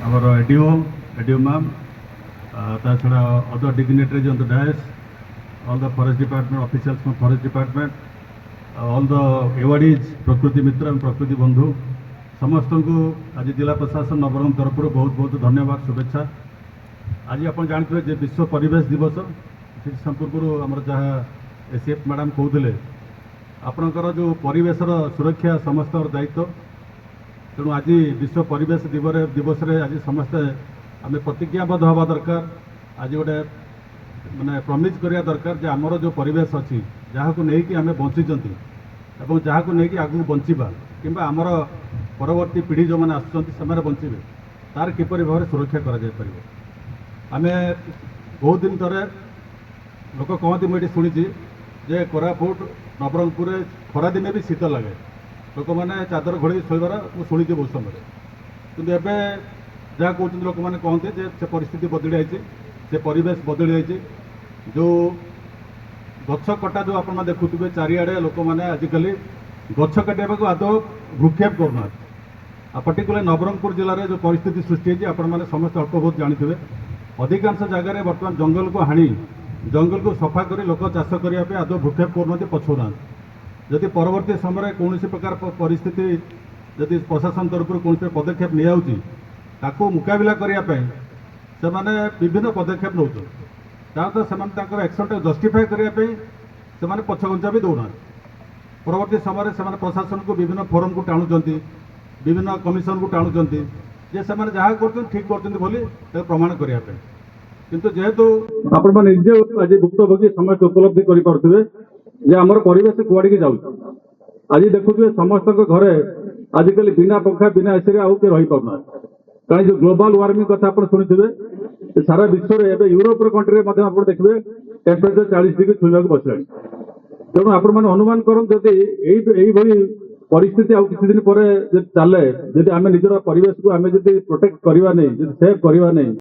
our ADO ma'am, Tachara, other dignitaries on the dais, all the forest department officials from forest department, all the awardees, Prakriti Mitra and Prakriti Bandhu, ସମସ୍ତଙ୍କୁ ଆଜି ଜିଲ୍ଲା ପ୍ରଶାସନ ନବରଙ୍ଗପୁର ତରଫରୁ ବହୁତ ବହୁତ ଧନ୍ୟବାଦ ଶୁଭେଚ୍ଛା। ଆଜି ଆପଣ ଜାଣିଥିବେ ଯେ ବିଶ୍ୱ ପରିବେଶ ଦିବସ, କିଛି ସମୟ ପୂର୍ବରୁ ଆମର ଯାହା ଏସିଏଫ୍ ମ୍ୟାଡ଼ାମ୍ କହୁଥିଲେ, ଆପଣଙ୍କର ଯେଉଁ ପରିବେଶର ସୁରକ୍ଷା ସମସ୍ତଙ୍କର ଦାୟିତ୍ୱ। ତେଣୁ ଆଜି ବିଶ୍ୱ ପରିବେଶ ଦିବସରେ ଆଜି ସମସ୍ତେ ଆମେ ପ୍ରତିଜ୍ଞାବଦ୍ଧ ହେବା ଦରକାର। ଆଜି ଗୋଟେ ମାନେ ପ୍ରମିସ୍ କରିବା ଦରକାର ଯେ ଆମର ଯେଉଁ ପରିବେଶ ଅଛି, ଯାହାକୁ ନେଇକି ଆମେ ବଞ୍ଚିଛନ୍ତି ଏବଂ ଯାହାକୁ ନେଇକି ଆଗକୁ ବଞ୍ଚିବା, କିମ୍ବା ଆମର ପରବର୍ତ୍ତୀ ପିଢ଼ି ଯେଉଁମାନେ ଆସୁଛନ୍ତି ସେମାନେ ବଞ୍ଚିବେ, ତାର କିପରି ଭାବରେ ସୁରକ୍ଷା କରାଯାଇପାରିବ। ଆମେ ବହୁତ ଦିନ ତଳେ ଲୋକ କହନ୍ତି, ମୁଁ ଏଠି ଶୁଣିଛି ଯେ କୋରାପୁଟ ନବରଙ୍ଗପୁରରେ ଖରାଦିନେ ବି ଶୀତ ଲାଗେ, ଲୋକମାନେ ଚାଦର ଘୋଡ଼େଇ ଶୋଇବାର ମୁଁ ଶୁଣିଛି ବହୁତ ସମୟରେ। କିନ୍ତୁ ଏବେ ଯାହା କହୁଛନ୍ତି ଲୋକମାନେ କହନ୍ତି ଯେ ସେ ପରିସ୍ଥିତି ବଦଳି ଯାଇଛି, ସେ ପରିବେଶ ବଦଳି ଯାଇଛି। ଯେଉଁ ଗଛ କଟା ଯେଉଁ ଆପଣମାନେ ଦେଖୁଥିବେ ଚାରିଆଡ଼େ, ଲୋକମାନେ ଆଜିକାଲି ଗଛ କାଟିବାକୁ ଆଦୌ ଭ୍ରୂକ୍ଷେପ କରୁନାହାନ୍ତି। ଆଉ ପର୍ଟିକୁଲାର ନବରଙ୍ଗପୁର ଜିଲ୍ଲାରେ ଯେଉଁ ପରିସ୍ଥିତି ସୃଷ୍ଟି ହେଇଛି ଆପଣମାନେ ସମସ୍ତେ ଅଳ୍ପ ବହୁତ ଜାଣିଥିବେ। ଅଧିକାଂଶ ଜାଗାରେ ବର୍ତ୍ତମାନ ଜଙ୍ଗଲକୁ ହାଣି ଜଙ୍ଗଲକୁ ସଫା କରି ଲୋକ ଚାଷ କରିବା ପାଇଁ ଆଦୌ ଭ୍ରୂକ୍ଷେପ କରୁନାହାନ୍ତି, ପଛଉନାହାନ୍ତି। ଯଦି ପରବର୍ତ୍ତୀ ସମୟରେ କୌଣସି ପ୍ରକାର ପରିସ୍ଥିତି ଯଦି ପ୍ରଶାସନ ତରଫରୁ କୌଣସି ପଦକ୍ଷେପ ନିଆଯାଉଛି, ତାକୁ ମୁକାବିଲା କରିବା ପାଇଁ ସେମାନେ ବିଭିନ୍ନ ପଦକ୍ଷେପ ନେଉଛନ୍ତି। ତାହା ସେମାନେ ତାଙ୍କର ଆକ୍ସନଟାକୁ ଜଷ୍ଟିଫାଏ କରିବା ପାଇଁ ସେମାନେ ପଛଘୁଞ୍ଚା ବି ଦେଉନାହାନ୍ତି। ପରବର୍ତ୍ତୀ ସମୟରେ ସେମାନେ ପ୍ରଶାସନକୁ ବିଭିନ୍ନ ଫୋରମକୁ ଟାଣୁଛନ୍ତି, ବିଭିନ୍ନ କମିଶନକୁ ଟାଣୁଛନ୍ତି ଯେ ସେମାନେ ଯାହା କରୁଛନ୍ତି ଠିକ୍ କରୁଛନ୍ତି ବୋଲି ତାକୁ ପ୍ରମାଣ କରିବା ପାଇଁ। କିନ୍ତୁ ଯେହେତୁ ଆପଣମାନେ ନିଜେ ଆଜି ଭୁକ୍ତଭୋଗୀ ସମସ୍ତେ ଉପଲବ୍ଧି କରିପାରୁଥିବେ ଯେ ଆମର ପରିବେଶ କୁଆଡ଼ିକି ଯାଉଛି। ଆଜି ଦେଖୁଥିବେ ସମସ୍ତଙ୍କ ଘରେ ଆଜିକାଲି ବିନା ପଙ୍ଖା ବିନା ଏସିରେ ଆଉ କିଏ ରହିପାରୁନାହାନ୍ତି। କାରଣ ଯେଉଁ ଗ୍ଲୋବାଲ ୱାର୍ମିଂ କଥା ଆପଣ ଶୁଣିଥିବେ, ସାରା ବିଶ୍ୱରେ ଏବେ ୟୁରୋପର କଣ୍ଟ୍ରିରେ ମଧ୍ୟ ଆପଣ ଦେଖିବେ ଟେମ୍ପରେଚର 40 ଡିଗ୍ରୀ ଛୁଇଁବାକୁ ବସିଲାଣି। ତେଣୁ ଆପଣମାନେ ଅନୁମାନ କରନ୍ତୁ ଯଦି ଏଇଭଳି ପରିସ୍ଥିତି ଆଉ କିଛି ଦିନ ପରେ ଯଦି ଚାଲେ, ଯଦି ଆମେ ନିଜର ପରିବେଶକୁ ଆମେ ଯଦି ପ୍ରୋଟେକ୍ଟ କରିବା ନାହିଁ, ଯଦି ସେଭ୍ କରିବା ନାହିଁ,